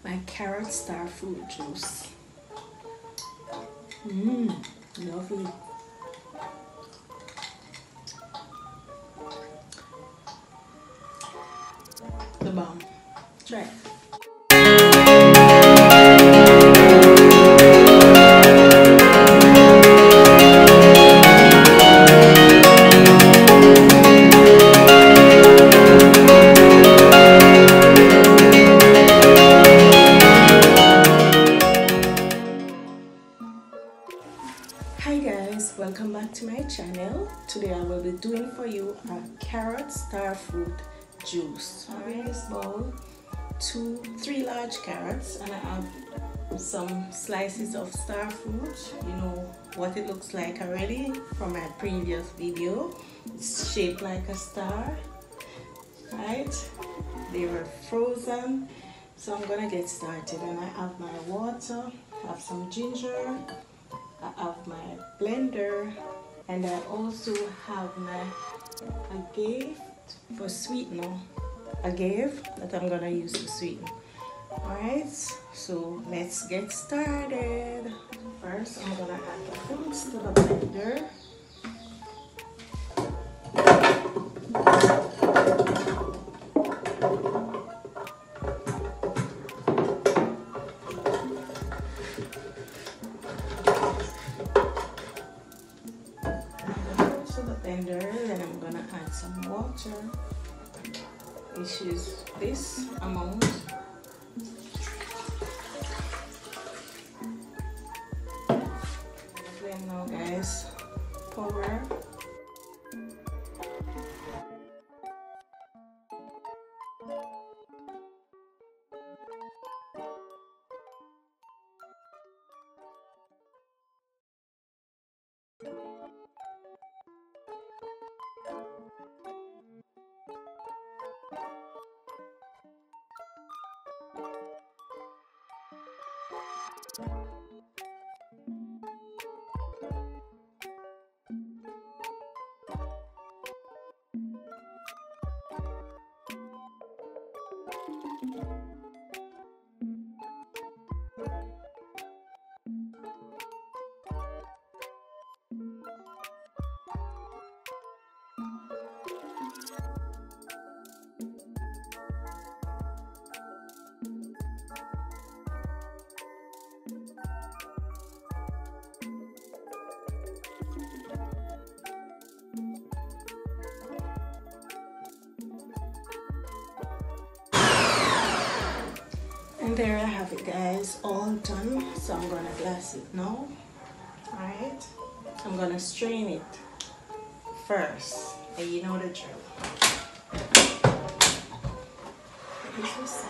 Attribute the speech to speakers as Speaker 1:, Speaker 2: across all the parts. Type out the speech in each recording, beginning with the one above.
Speaker 1: my Carrot Starfruit juice. Lovely. The bomb. Try it. Hi guys, welcome back to my channel. Today I will be doing for you a Carrot Starfruit juice. I have in this bowl 3 large carrots, and I have some slices of starfruit. You know what it looks like already from my previous video. It's shaped like a star, right? They were frozen, so I'm gonna get started. And I have my water, I have some ginger, I have my blender, and I also have my agave for sweetener. Agave that I'm gonna use to sweeten. Alright, so let's get started. First, I'm gonna add the fruits to the blender. Then I'm gonna add some water, which is this amount. Blend now, guys. Pour. And there I have it, guys, all done. So I'm gonna glass it now. Alright, I'm gonna strain it first, and you know the drill. This aside.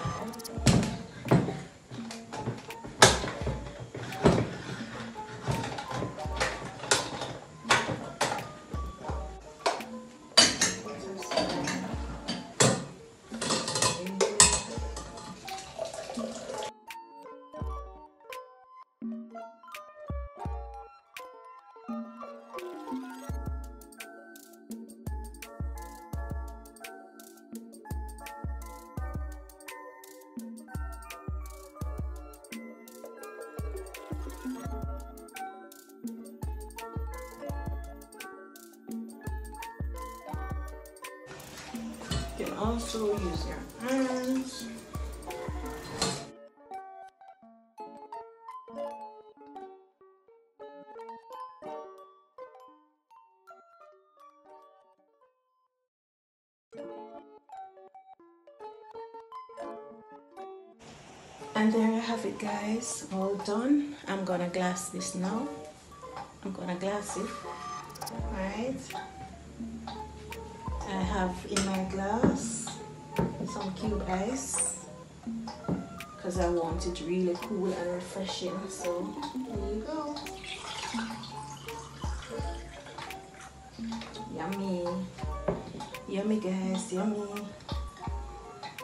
Speaker 1: You can also use your hands. And there I have it, guys, all done. I'm gonna glass this now. I'm gonna glass it. Alright. I have in my glass some cube ice because I want it really cool and refreshing. So here you go. Yummy. Yummy, guys, yummy.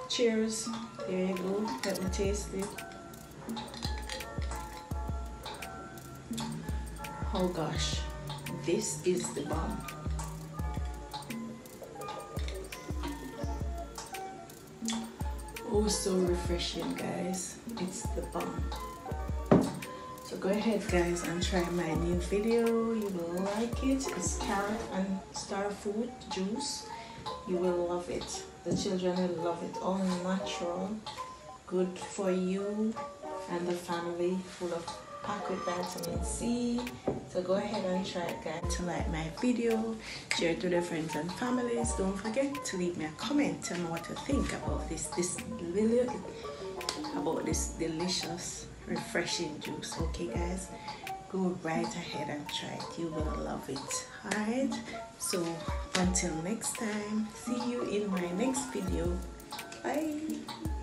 Speaker 1: Cheers. There you go. Let me taste it. Oh gosh, this is the bomb. Oh was so refreshing, guys. It's the bomb. So go ahead, guys, and try my new video. You will like it. It's carrot and starfruit juice. You will love it. The children will love it. All natural, good for you and the family, full of packed with vitamin C. So go ahead and try it, guys. To like my video, share it to their friends and families. Don't forget to leave me a comment. Tell me what you think about this delicious, refreshing juice. Okay, guys, go right ahead and try it. You will love it. Alright, so until next time, see you in my next video. Bye.